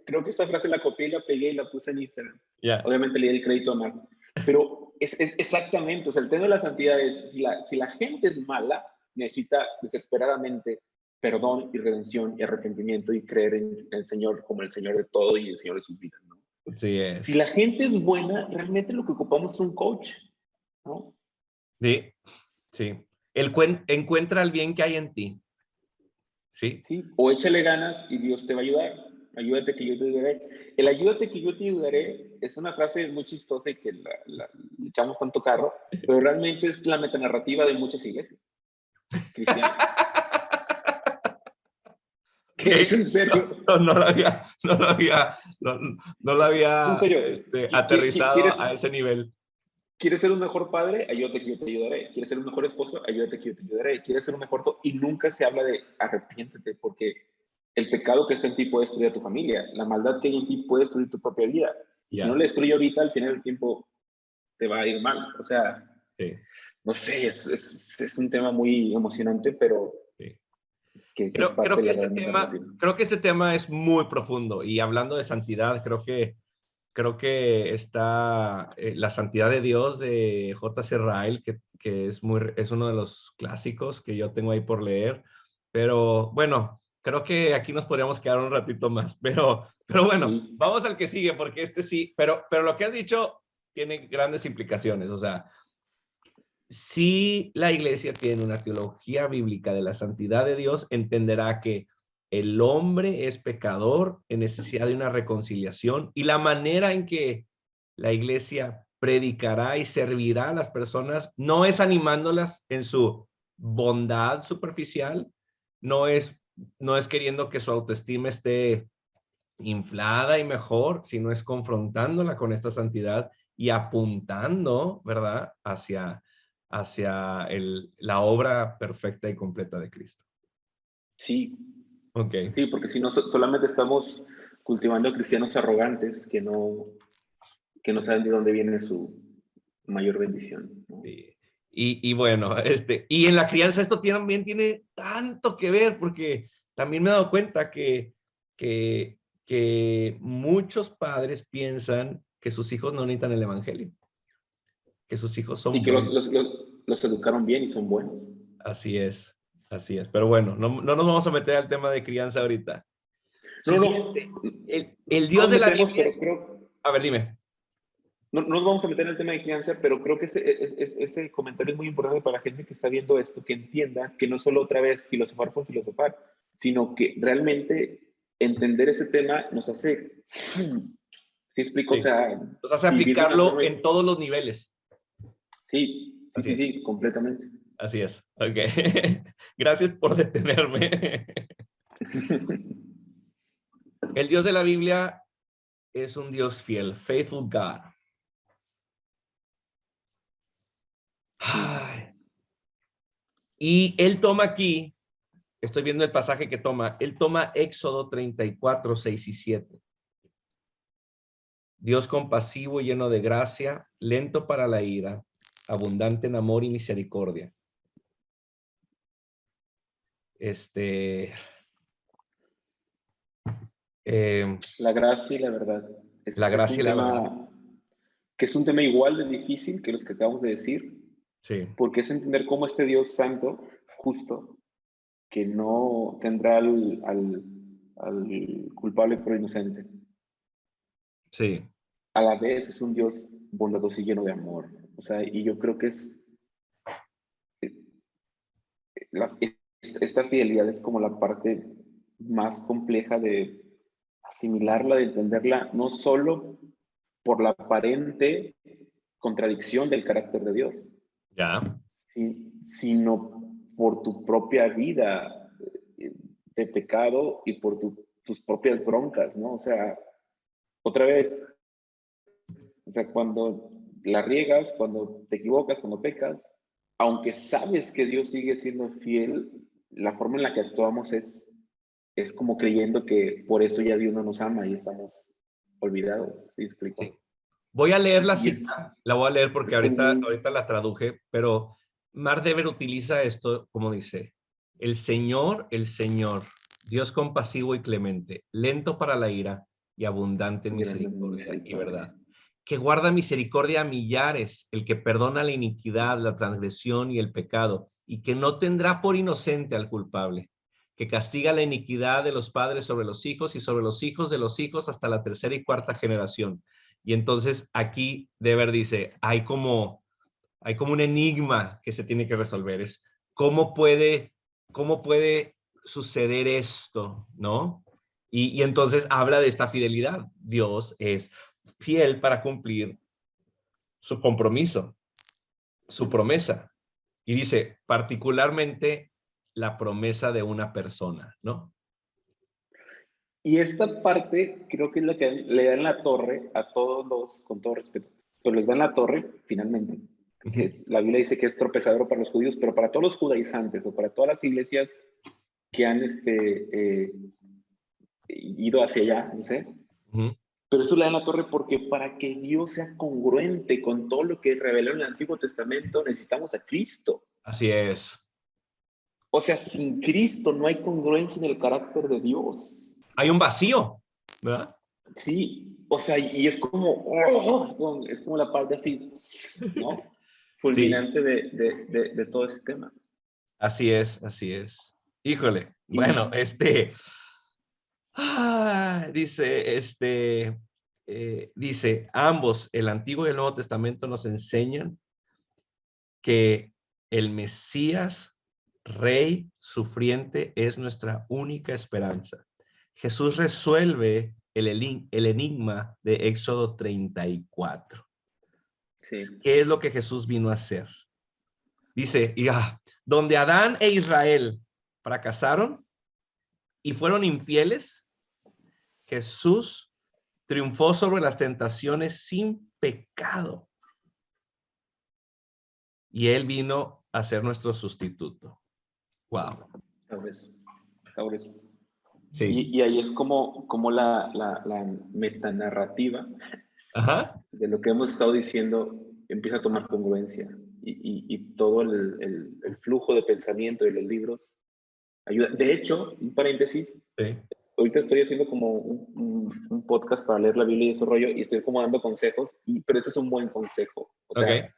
Creo que esta frase la copié y la pegué y la puse en Instagram. Yeah. Obviamente le di el crédito a Mark. Pero es exactamente, o sea, el tema de la santidad es, si la gente es mala, necesita desesperadamente perdón y redención y arrepentimiento y creer en el Señor como el Señor de todo y el Señor de sus vidas, ¿no? Sí es. Si la gente es buena, realmente lo que ocupamos es un coach, ¿no? Sí, sí. Encuentra el bien que hay en ti. Sí. Sí, o échale ganas y Dios te va a ayudar. Ayúdate que yo te ayudaré. El ayúdate que yo te ayudaré es una frase muy chistosa y que le echamos tanto carro, pero realmente es la metanarrativa de muchas iglesias cristianas. Okay. Es en serio. No lo había, En serio. aterrizado a ese nivel. ¿Quieres ser un mejor padre? Ayúdate que yo te ayudaré. ¿Quieres ser un mejor esposo? Ayúdate que yo te ayudaré. ¿Quieres ser un mejor todo? Y nunca se habla de arrepiéntete, porque el pecado que está en ti puede destruir a tu familia. La maldad que hay en ti puede destruir tu propia vida. Y si no le destruye ahorita, al final del tiempo te va a ir mal. O sea, sí. No sé, es un tema muy emocionante, pero sí. creo que este tema es muy profundo. Y hablando de santidad, creo que está la santidad de Dios de J.C. Ryle, que es uno de los clásicos que yo tengo ahí por leer. Pero bueno, creo que aquí nos podríamos quedar un ratito más. Pero bueno, sí. Vamos al que sigue, porque este sí. Pero lo que has dicho tiene grandes implicaciones. O sea, si la iglesia tiene una teología bíblica de la santidad de Dios, entenderá que el hombre es pecador en necesidad de una reconciliación y la manera en que la iglesia predicará y servirá a las personas no es animándolas en su bondad superficial, no es queriendo que su autoestima esté inflada y mejor, sino es confrontándola con esta santidad y apuntando, ¿verdad?, hacia la obra perfecta y completa de Cristo. Sí. Okay. Sí, porque si no, solamente estamos cultivando cristianos arrogantes que no saben de dónde viene su mayor bendición, ¿no? Sí. Y bueno, y en la crianza esto también tiene tanto que ver, porque también me he dado cuenta que muchos padres piensan que sus hijos no necesitan el evangelio, que sus hijos son y que buenos. los educaron bien y son buenos. Así es. Pero bueno, no nos vamos a meter al tema de crianza ahorita. Siguiente, No. el Dios de la Biblia es... A ver, dime. No nos vamos a meter en el tema de crianza, pero creo que ese comentario es muy importante para la gente que está viendo esto, que entienda que no solo otra vez filosofar por filosofar, sino que realmente entender ese tema nos hace, ¿sí explico? Sí. O sea, nos hace aplicarlo en todos los niveles. Sí, completamente. Así es. Ok. Gracias por detenerme. El Dios de la Biblia es un Dios fiel, faithful God. Ay. Y él toma aquí, estoy viendo el pasaje que toma, él toma Éxodo 34, 6 y 7. Dios compasivo y lleno de gracia, lento para la ira, abundante en amor y misericordia. La gracia y la verdad. La gracia y la verdad. Que es un tema igual de difícil que los que acabamos de decir. Sí. Porque es entender cómo este Dios santo, justo, que no tendrá al culpable por inocente. Sí. A la vez es un Dios bondadoso y lleno de amor. O sea, y yo creo que esta fidelidad es como la parte más compleja de asimilarla, de entenderla, no solo por la aparente contradicción del carácter de Dios, Ya. sino por tu propia vida. de pecado y por tus propias broncas, ¿no? O sea, otra vez, o sea, cuando la riegas, cuando te equivocas, cuando pecas, aunque sabes que Dios sigue siendo fiel, la forma en la que actuamos es como creyendo que por eso ya Dios no nos ama y estamos olvidados, ¿sí explico? Sí. Voy a leer la Y es, cita, la voy a leer porque es como ahorita la traduje, pero Mark Dever utiliza esto como dice, el Señor, Dios compasivo y clemente, lento para la ira y abundante en grande misericordia y misericordia. verdad, que guarda misericordia a millares, el que perdona la iniquidad, la transgresión y el pecado, y que no tendrá por inocente al culpable, que castiga la iniquidad de los padres sobre los hijos y sobre los hijos de los hijos hasta la tercera y cuarta generación. Y entonces aquí Dever dice, hay como un enigma que se tiene que resolver, es cómo puede suceder esto, ¿no? Y entonces habla de esta fidelidad. Dios es fiel para cumplir su compromiso, su promesa. Y dice, particularmente la promesa de una persona, ¿no? Y esta parte creo que es la que le dan la torre a todos los, con todo respeto, pero les dan la torre finalmente. Que es, la Biblia dice que es tropezadero para los judíos, pero para todos los judaizantes o para todas las iglesias que han ido hacia allá, no sé. Pero eso le dan la torre porque para que Dios sea congruente con todo lo que reveló en el Antiguo Testamento, necesitamos a Cristo. Así es. O sea, sin Cristo no hay congruencia en el carácter de Dios. Hay un vacío, ¿verdad? Sí, o sea, y es como la parte así, ¿no? Sí, Fulminante de todo ese tema. así es, así es. Híjole, bueno, Y dice, ambos, el Antiguo y el Nuevo Testamento nos enseñan que el Mesías, Rey sufriente, es nuestra única esperanza. Jesús resuelve el enigma de Éxodo 34. sí, ¿Qué es lo que Jesús vino a hacer? Dice, donde Adán e Israel fracasaron y fueron infieles, Jesús triunfó sobre las tentaciones sin pecado. Y él vino a ser nuestro sustituto. Wow. sabes, sabes. Sí. Y ahí es como la metanarrativa Ajá. de lo que hemos estado diciendo empieza a tomar congruencia. Y todo el flujo de pensamiento de los libros ayuda. De hecho, un paréntesis, Sí. ahorita estoy haciendo como un podcast para leer la Biblia y ese rollo, y estoy como dando consejos, pero ese es un buen consejo. O sea, Ok.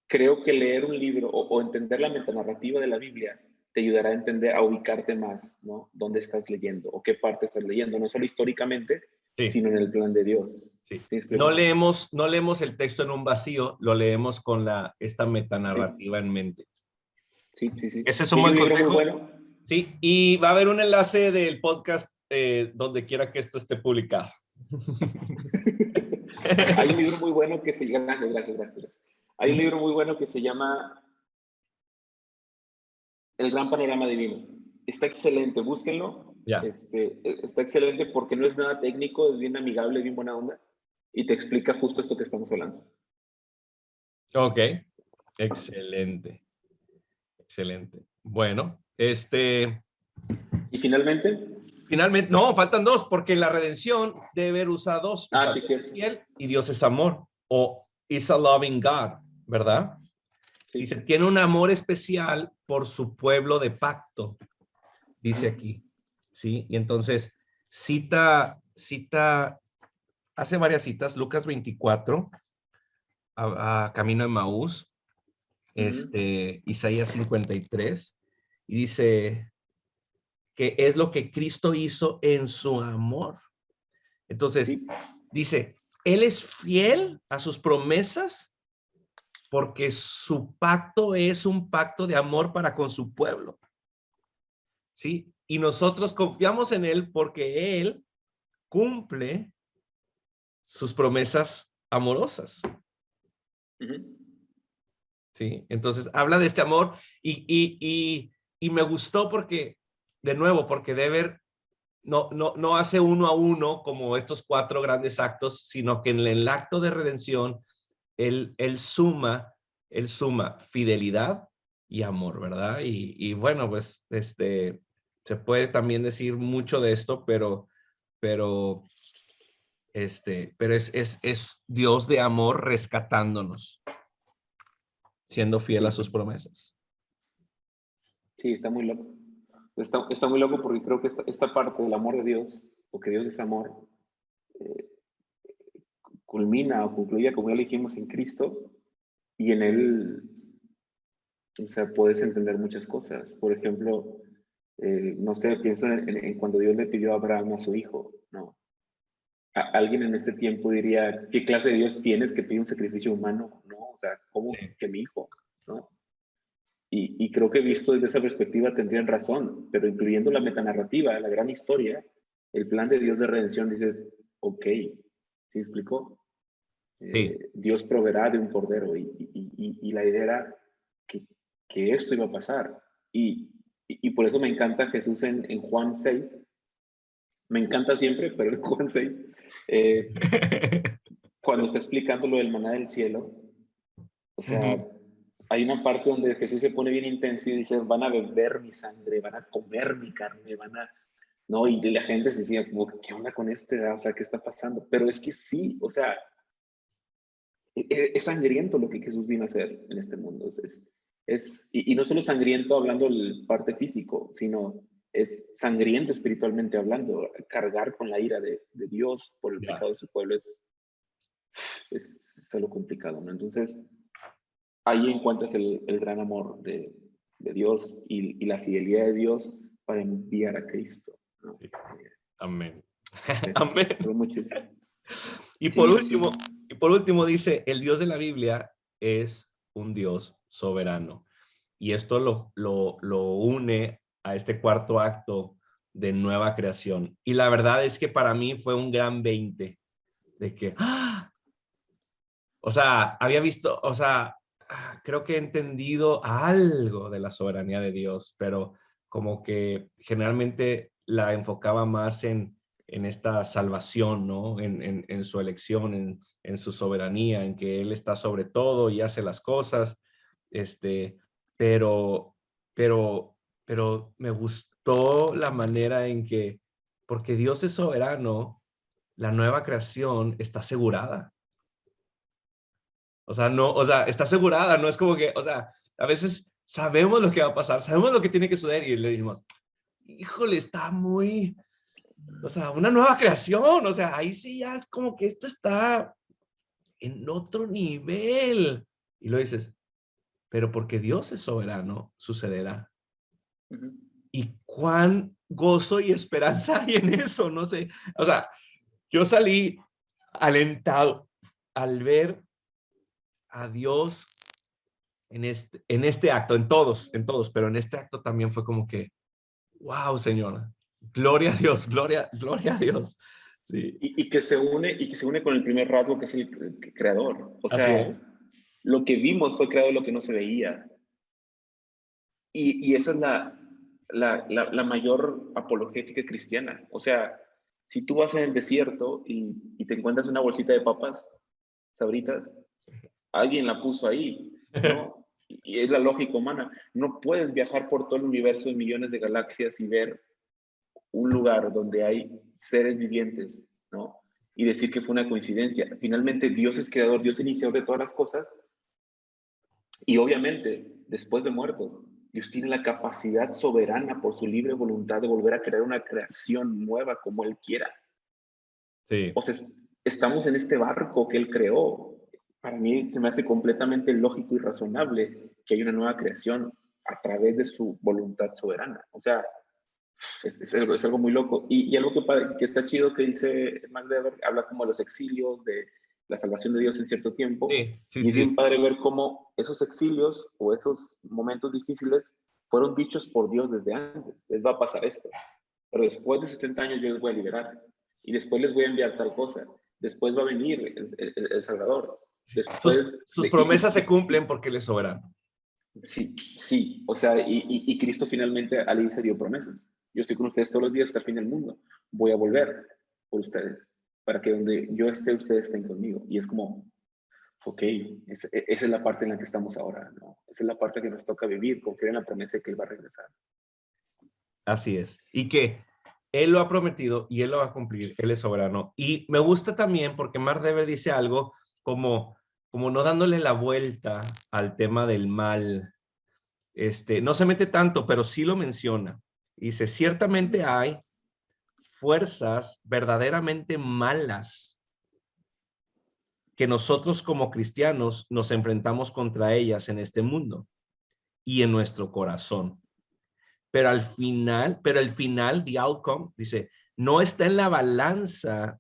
creo que leer un libro o entender la metanarrativa de la Biblia te ayudará a entender, a ubicarte más, ¿no? ¿Dónde estás leyendo o qué parte estás leyendo? No solo históricamente, Sí. sino en el plan de Dios. Sí. ¿Sí explico? No leemos el texto en un vacío, lo leemos con esta Sí, metanarrativa en mente. sí, sí, sí. Ese es Y un hay buen un libro muy consejo. bueno. Sí, y va a haber un enlace del podcast donde quiera que esto esté publicado. Hay un libro muy bueno que se llama, gracias. Hay un libro muy bueno que se llama El Gran Panorama Divino. Está excelente, búsquenlo. Ya. Está excelente porque no es nada técnico, es bien amigable, bien buena onda y te explica justo esto que estamos hablando. Ok. Excelente. Excelente. Bueno, Y finalmente, finalmente, no, faltan dos, porque la redención debe usar dos. O sea, sí, Dios es cierto. fiel y Dios es amor. O is a loving God, ¿verdad? Dice, Sí. tiene un amor especial por su pueblo de pacto, dice aquí. ¿Sí? Y entonces cita, hace varias citas, Lucas 24, a Camino de Maús, Isaías 53, y dice que es lo que Cristo hizo en su amor. Entonces, Sí. dice, Él es fiel a sus promesas porque su pacto es un pacto de amor para con su pueblo. ¿Sí? Y nosotros confiamos en Él porque Él cumple sus promesas amorosas. ¿Sí? Entonces, habla de este amor y me gustó porque de nuevo, porque Dever no hace uno a uno como estos 4 grandes actos, sino que en el acto de redención, él suma fidelidad y amor, ¿verdad? Y bueno, pues se puede también decir mucho de esto, pero es Dios de amor rescatándonos, siendo fiel Sí, a sus promesas. sí, está muy loco. Está muy loco porque creo que esta parte del amor de Dios, porque Dios es amor, eh, culmina o concluye, como ya le dijimos, en Cristo, y en Él, o sea, puedes entender muchas cosas. Por ejemplo, no sé, pienso en cuando Dios le pidió a Abraham a su hijo, ¿no? Alguien en este tiempo diría, ¿qué clase de Dios tienes que pide un sacrificio humano? No, o sea, ¿cómo Sí. que mi hijo? ¿No? Y creo que visto desde esa perspectiva tendrían razón, pero incluyendo la metanarrativa, la gran historia, el plan de Dios de redención, dices, ok, ¿sí explicó? Sí. Dios proveerá de un cordero y la idea era que, que esto iba a pasar. Y por eso me encanta Jesús en Juan 6, me encanta siempre, pero en Juan 6, eh, cuando está explicando lo del maná del cielo, o sea, Ujú. hay una parte donde Jesús se pone bien intenso y dice, van a beber mi sangre, van a comer mi carne, van a... No, y la gente se decía, como, ¿qué onda con este? O sea, ¿qué está pasando? Pero es que sí, o sea, es sangriento lo que Jesús vino a hacer en este mundo. Y no solo sangriento hablando del parte físico, sino es sangriento espiritualmente hablando. Cargar con la ira de Dios por el Ya. pecado de su pueblo es algo complicado, ¿no? Entonces, ahí encuentras el gran amor de Dios y la fidelidad de Dios para enviar a Cristo, ¿no? Sí. Amén. Es Amén. algo muy chido. Y por Sí, último, sí. y por último dice, el Dios de la Biblia es un Dios soberano. Y esto lo une a este cuarto acto de nueva creación. Y la verdad es que para mí fue un gran 20 de que, ¡ah! O sea, había visto, o sea, creo que he entendido algo de la soberanía de Dios, pero como que generalmente la enfocaba más en esta salvación, ¿no? En su elección, en su soberanía, en que Él está sobre todo y hace las cosas, este, pero, pero me gustó la manera en que, porque Dios es soberano, la nueva creación está asegurada. O sea, no, o sea, está asegurada, no es como que, o sea, a veces sabemos lo que va a pasar, sabemos lo que tiene que suceder y le decimos, híjole, está muy, o sea, una nueva creación, o sea, ahí sí ya es como que esto está en otro nivel. Y lo dices, pero porque Dios es soberano, sucederá. Uh-huh. Y cuán gozo y esperanza hay en eso, no sé. O sea, yo salí alentado al ver a Dios en este acto, en todos, pero en este acto también fue como que, wow, Señor, gloria a Dios, gloria a Dios. Sí, Y que se une con el primer rasgo que es el creador. O así sea, es. lo que vimos fue creado de lo que no se veía. Y esa es la mayor apologética cristiana. O sea, si tú vas en el desierto y te encuentras una bolsita de papas, sabritas, alguien la puso ahí, ¿no? Y es la lógica humana. No puedes viajar por todo el universo de millones de galaxias y ver un lugar donde hay seres vivientes, ¿no? Y decir que fue una coincidencia. Finalmente, Dios es creador, Dios es iniciador de todas las cosas. Y obviamente, después de muertos, Dios tiene la capacidad soberana por su libre voluntad de volver a crear una creación nueva como Él quiera. Sí, O sea, estamos en este barco que Él creó. Para mí se me hace completamente lógico y razonable que haya una nueva creación a través de su voluntad soberana. O sea, es algo muy loco. Y algo que está chido que dice MacDever, habla como de los exilios, de la salvación de Dios en cierto tiempo. sí, sí, Y es sí. bien padre ver cómo esos exilios o esos momentos difíciles fueron dichos por Dios desde antes. Les va a pasar esto. Pero después de 70 años yo les voy a liberar. Y después les voy a enviar tal cosa. Después va a venir el Salvador. Sus, Después, sus promesas se cumplen porque Él es soberano. sí, sí, o sea, y Cristo finalmente al irse dio promesas. Yo estoy con ustedes todos los días hasta el fin del mundo. Voy a volver por ustedes, para que donde yo esté, ustedes estén conmigo. Y es como, ok, esa es la parte en la que estamos ahora, ¿no? Esa es la parte que nos toca vivir, confiar en la promesa de que Él va a regresar. Así es. Y que Él lo ha prometido y Él lo va a cumplir. Él es soberano. Y me gusta también porque Mark Dever dice algo como no dándole la vuelta al tema del mal. No se mete tanto, pero sí lo menciona. Dice, ciertamente hay fuerzas verdaderamente malas que nosotros como cristianos nos enfrentamos contra ellas en este mundo y en nuestro corazón. Pero el final, the outcome, dice, no está en la balanza,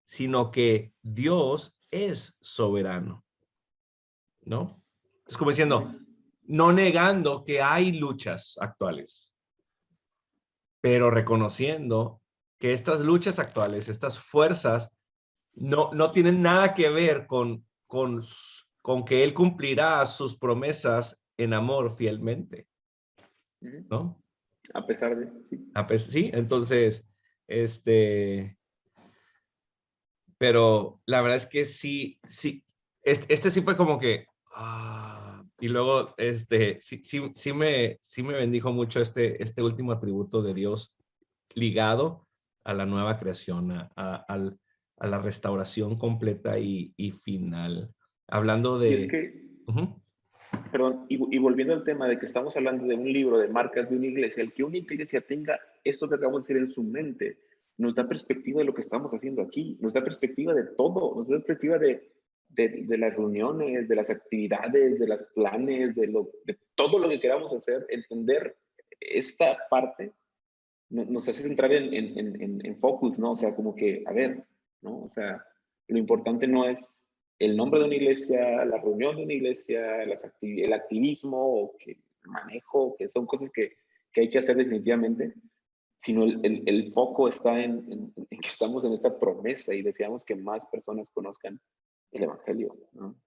sino que Dios es soberano, ¿no? Es como diciendo, no negando que hay luchas actuales, pero reconociendo que estas luchas actuales, estas fuerzas, no tienen nada que ver con que Él cumplirá sus promesas en amor fielmente, ¿no? A pesar de, sí. Sí, entonces, pero la verdad es que sí, este sí fue como que, y luego, sí me bendijo mucho este último atributo de Dios ligado a la nueva creación, a la restauración completa y final. Hablando Y es de... que, perdón, y volviendo al tema de que estamos hablando de un libro de marcas de una iglesia, el que una iglesia tenga esto que acabamos de decir en su mente, nos da perspectiva de lo que estamos haciendo aquí, nos da perspectiva de todo, nos da perspectiva de las reuniones, de las actividades, de los planes, de todo lo que queramos hacer, entender esta parte nos hace entrar en focus, ¿no? O sea, como que, a ver, ¿no? O sea, lo importante no es el nombre de una iglesia, la reunión de una iglesia, el activismo o que manejo, que son cosas que hay que hacer definitivamente, sino el foco está en que estamos en esta promesa y deseamos que más personas conozcan el Evangelio, ¿no?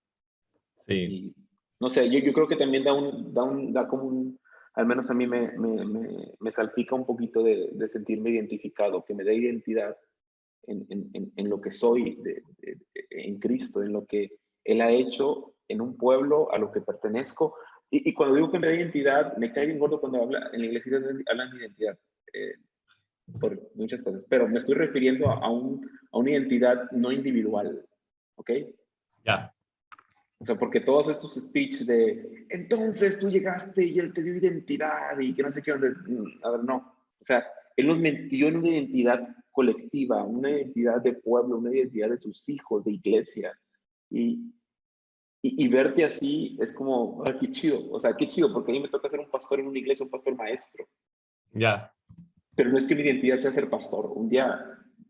Sí. Y, no sé, yo creo que también da como un, al menos a mí me salpica un poquito de sentirme identificado, que me dé identidad en lo que soy en Cristo, en lo que Él ha hecho en un pueblo a lo que pertenezco. Y cuando digo que me da identidad, me cae bien gordo cuando en la iglesia hablan de identidad, por muchas cosas, pero me estoy refiriendo a una identidad no individual, ¿ok? Ya. O sea, porque todos estos speeches de, entonces tú llegaste y él te dio identidad y que no sé qué, a ver, no. O sea, él nos metió en una identidad colectiva, una identidad de pueblo, una identidad de sus hijos, de iglesia. Y verte así es como, qué chido. O sea, qué chido, porque a mí me toca ser un pastor en una iglesia, un pastor maestro. Ya. Pero no es que mi identidad sea ser pastor. Un día,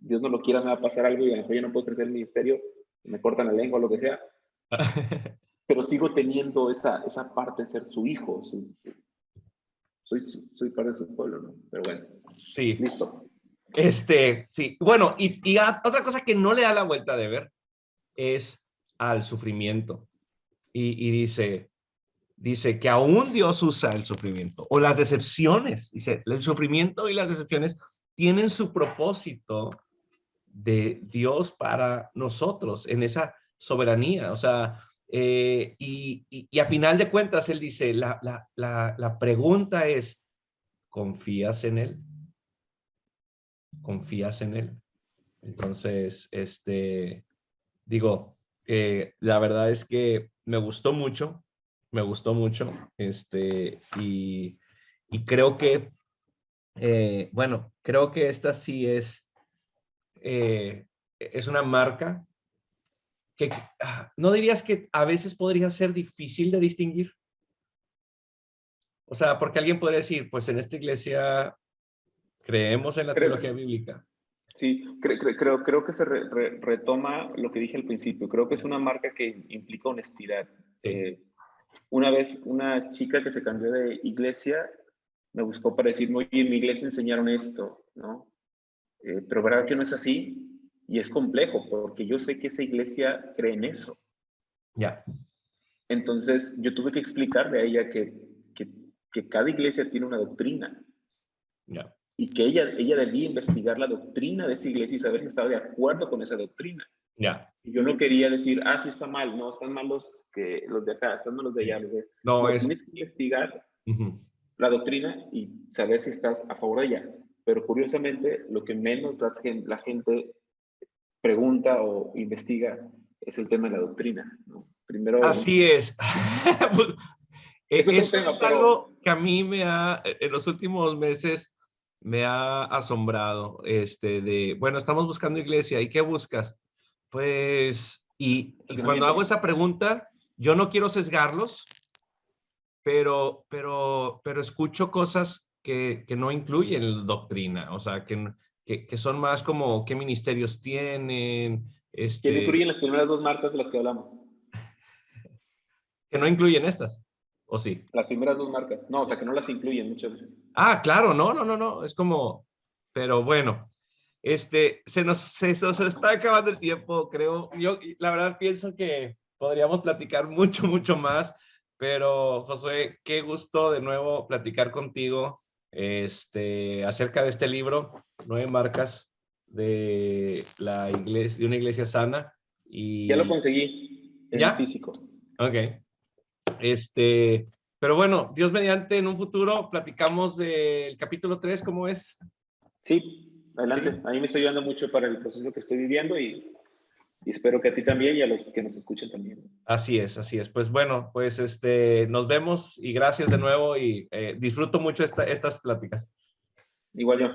Dios no lo quiera, me va a pasar algo y a lo mejor yo no puedo crecer el ministerio, me cortan la lengua o lo que sea. Pero sigo teniendo esa parte de ser su hijo, soy parte de su pueblo, ¿no? Pero bueno, Sí. listo. Sí, bueno, y otra cosa que no le da la vuelta de ver es al sufrimiento. Y dice que aún Dios usa el sufrimiento o las decepciones. Dice, el sufrimiento y las decepciones tienen su propósito de Dios para nosotros en esa soberanía. O sea, y a final de cuentas, él dice, la pregunta es, ¿confías en él? ¿Confías en él? Entonces, digo, la verdad es que me gustó mucho, y creo que, bueno, creo que esta sí es una marca que no dirías que a veces podría ser difícil de distinguir. O sea, porque alguien podría decir, pues en esta iglesia creemos en la teología bíblica. Sí, creo que se retoma lo que dije al principio. Creo que es una marca que implica honestidad. Una vez una chica que se cambió de iglesia me buscó para decirme, oye, en mi iglesia enseñaron esto, ¿no? Pero verdad que no es así y es complejo porque yo sé que esa iglesia cree en eso. Ya. Entonces yo tuve que explicarle a ella que cada iglesia tiene una doctrina. Ya. y que ella debía investigar la doctrina de esa iglesia y saber si estaba de acuerdo con esa doctrina. Ya. Y yo no quería decir, sí está mal, no, están mal los de acá, están mal los de allá. No, No, tienes que investigar la doctrina y saber si estás a favor de ella. Pero curiosamente, lo que menos la gente pregunta o investiga es el tema de la doctrina, ¿no? Primero... Así es. Es otro Eso tema, es pero... algo que a mí en los últimos meses me ha asombrado, bueno, estamos buscando iglesia, ¿y qué buscas? Pues, y cuando hago esa pregunta, yo no quiero sesgarlos, pero escucho cosas que no incluyen doctrina, o sea, que son más como qué ministerios tienen, Que no incluyen las primeras dos marcas de las que hablamos. que no incluyen estas, ¿o sí? Las primeras dos marcas. No, o sea, que no las incluyen muchas veces. Ah, claro, no, es como, pero bueno, se nos está acabando el tiempo, creo. Yo, la verdad, pienso que podríamos platicar mucho, mucho más, pero Josué, qué gusto de nuevo platicar contigo, acerca de este libro, 9 marcas de la iglesia, de una iglesia sana. Ya lo Y conseguí en ya, físico. ok. Pero bueno, Dios mediante, en un futuro platicamos del capítulo 3, ¿cómo es? Sí, adelante. Sí. A mí me está ayudando mucho para el proceso que estoy viviendo y espero que a ti también y a los que nos escuchen también. Así es, así es. Pues bueno, pues nos vemos y gracias de nuevo y disfruto mucho estas pláticas. Igual yo.